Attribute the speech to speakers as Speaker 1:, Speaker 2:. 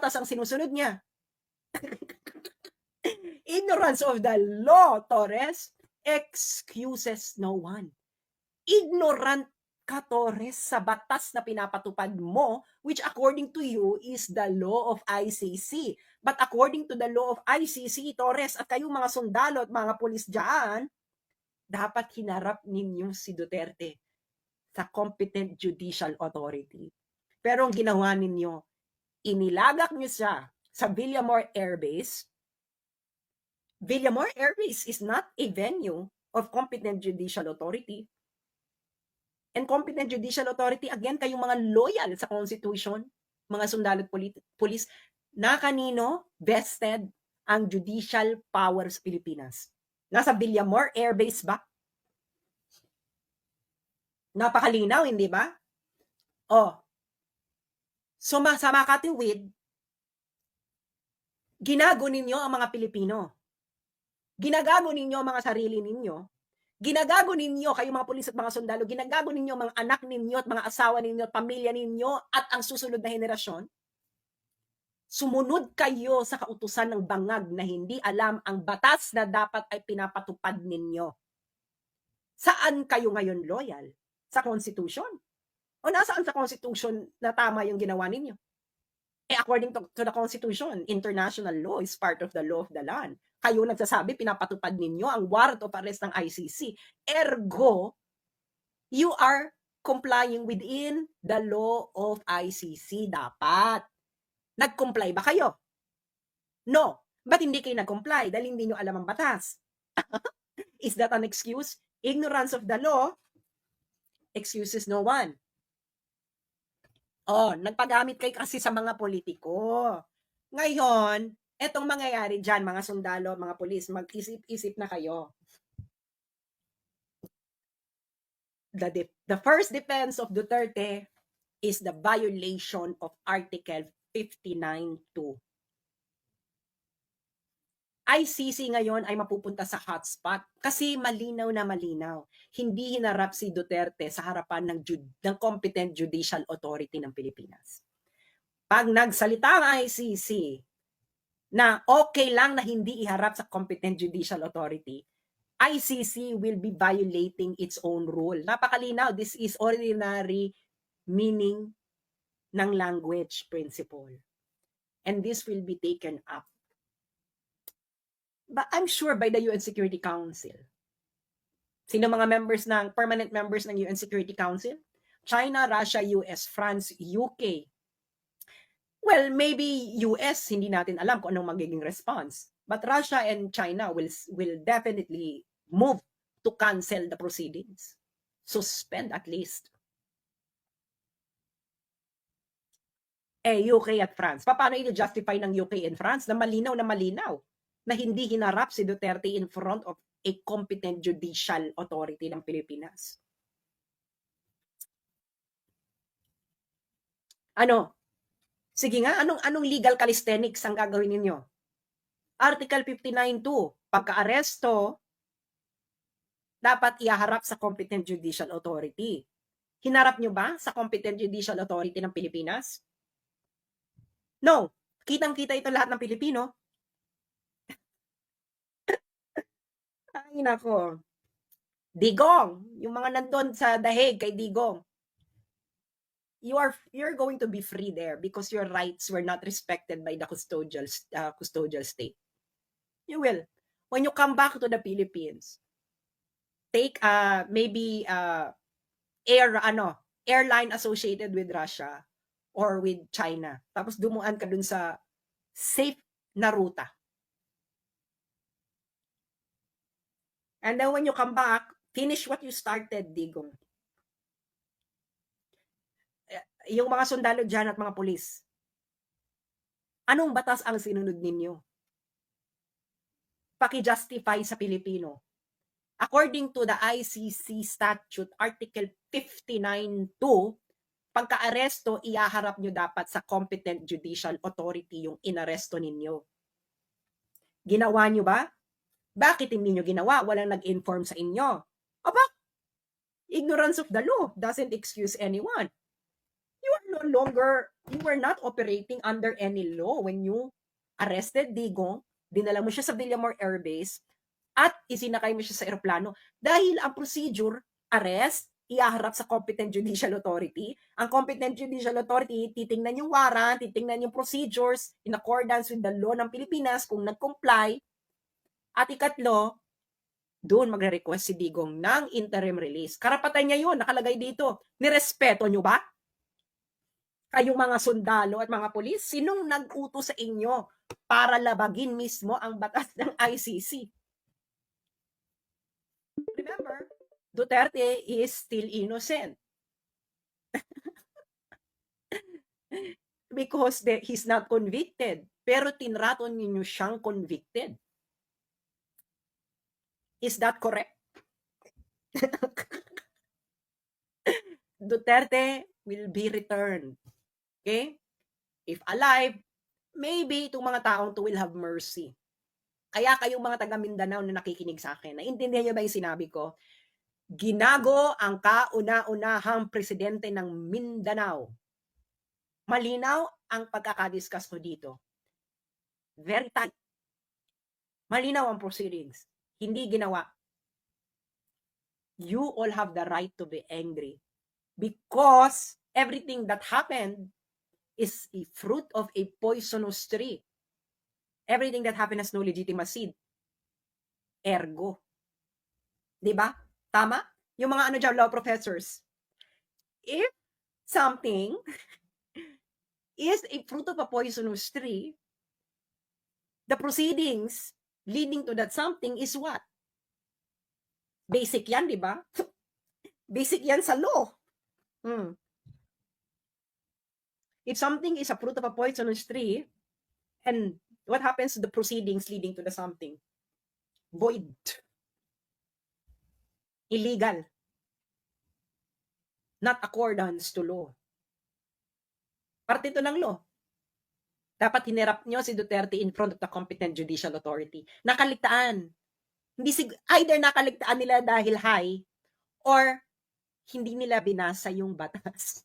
Speaker 1: batas ang sinusunod niya. Ignorance of the law, Torres, excuses no one. Ignorant ka, Torres, sa batas na pinapatupad mo, which according to you is the law of ICC. But according to the law of ICC, Torres, at kayong mga sundalo at mga pulis dyan, dapat hinarap ninyo si Duterte sa competent judicial authority. Pero ang ginawa ninyo, inilagak nyo siya sa Villamor Air Base. Villamor Air Base is not a venue of competent judicial authority. And competent judicial authority, again, kayong mga loyal sa Constitution, mga sundalo at pulis, na kanino vested ang judicial power sa Pilipinas? Nasa Villamor Air Base ba? Napakalinaw, hindi ba? Oh. So, sa makatiwid, ginago ninyo ang mga Pilipino. Ginagago ninyo ang mga sarili ninyo. Ginagago ninyo, kayong mga pulis at mga sundalo, ginagago ninyo mga anak ninyo at mga asawa ninyo at pamilya ninyo at ang susunod na henerasyon. Sumunod kayo sa kautusan ng bangag na hindi alam ang batas na dapat ay pinapatupad ninyo. Saan kayo ngayon loyal? Sa Constitution? O nasaan sa Constitution na tama yung ginawa ninyo? According to the Constitution, international law is part of the law of the land. Kayo nagsasabi, pinapatupad ninyo ang warrant of arrest ng ICC. Ergo, you are complying within the law of ICC. Dapat. Nag-comply ba kayo? No. Ba't hindi kayo nag-comply? Dahil hindi nyo alam ang batas. Is that an excuse? Ignorance of the law excuses no one. Oh, nagpagamit kayo kasi sa mga politiko. Ngayon, etong mangyayari dyan, mga sundalo, mga pulis, mag-isip-isip na kayo. The first defense of Duterte is the violation of Article 59.2. ICC ngayon ay mapupunta sa hotspot kasi malinaw na malinaw. Hindi hinarap si Duterte sa harapan ng competent judicial authority ng Pilipinas. Pag nagsalita ang ICC na okay lang na hindi iharap sa competent judicial authority, ICC will be violating its own rule. Napakalinaw, this is ordinary meaning ng language principle. And this will be taken up. But I'm sure by the UN Security Council. Sino mga permanent members ng UN Security Council? China, Russia, US, France, UK. Well, maybe US, hindi natin alam kung anong magiging response. But Russia and China will definitely move to cancel the proceedings. Suspend at least. UK at France. Paano i-justify ng UK and France na malinaw na hindi hinarap si Duterte in front of a competent judicial authority ng Pilipinas? Ano? Sige nga, anong legal calisthenics ang gagawin ninyo? Article 59.2, pagka-aresto, dapat ihaharap sa competent judicial authority. Hinarap nyo ba sa competent judicial authority ng Pilipinas? No. Kitang-kita ito lahat ng Pilipino. Ay, nako. Digong, yung mga nandun sa dahig kay Digong, you're going to be free there because your rights were not respected by the custodial state. You will. When you come back to the Philippines, take maybe airline associated with Russia or with China. Tapos dumuan ka dun sa safe na ruta. And then when you come back, finish what you started, Digong. Yung mga sundalo dyan at mga pulis, anong batas ang sinunod ninyo? Paki-justify sa Pilipino. According to the ICC statute, Article 59.2, pagka-aresto, iyaharap nyo dapat sa competent judicial authority yung inaresto ninyo. Ginawa nyo ba? Bakit hindi nyo ginawa? Walang nag-inform sa inyo. Aba, ignorance of the law doesn't excuse anyone. You are no longer You were not operating under any law when you arrested Digong, dinala mo siya sa Villamor Air Base, at isinakay mo siya sa eroplano. Dahil ang procedure, arrest, iaharap sa competent judicial authority. Ang competent judicial authority, titingnan yung warrant, titingnan yung procedures in accordance with the law ng Pilipinas kung nag-comply. At ikatlo, doon magre-request si Digong ng interim release. Karapatan niya yun, nakalagay dito. Nirespeto nyo ba? Kayong mga sundalo at mga pulis, sinong nag-utos sa inyo para labagin mismo ang batas ng ICC? Remember, Duterte is still innocent. Because he's not convicted. Pero tinrato ninyo siyang convicted. Is that correct? Duterte will be returned. Okay? If alive, maybe itong mga taong to will have mercy. Kaya kayong mga taga Mindanao na nakikinig sa akin, naintindihan niyo ba yung sinabi ko? Ginago ang kauna-unahang presidente ng Mindanao. Malinaw ang pagkakadiscuss ko dito. Very tight. Malinaw ang proceedings. Hindi ginawa. You all have the right to be angry because everything that happened is a fruit of a poisonous tree. Everything that happened has no legitimacy. Ergo. Diba? Tama? Yung mga law professors. If something is a fruit of a poisonous tree, the proceedings leading to that something is what? Basic yan, di ba? Basic yan sa law. If something is a fruit of a poisonous tree, and what happens to the proceedings leading to the something? Void. Illegal. Not accordance to law. Parte ito ng law. Dapat hinirap nyo si Duterte in front of the competent judicial authority. Nakaligtaan. Either nakaligtaan nila dahil high or hindi nila binasa yung batas.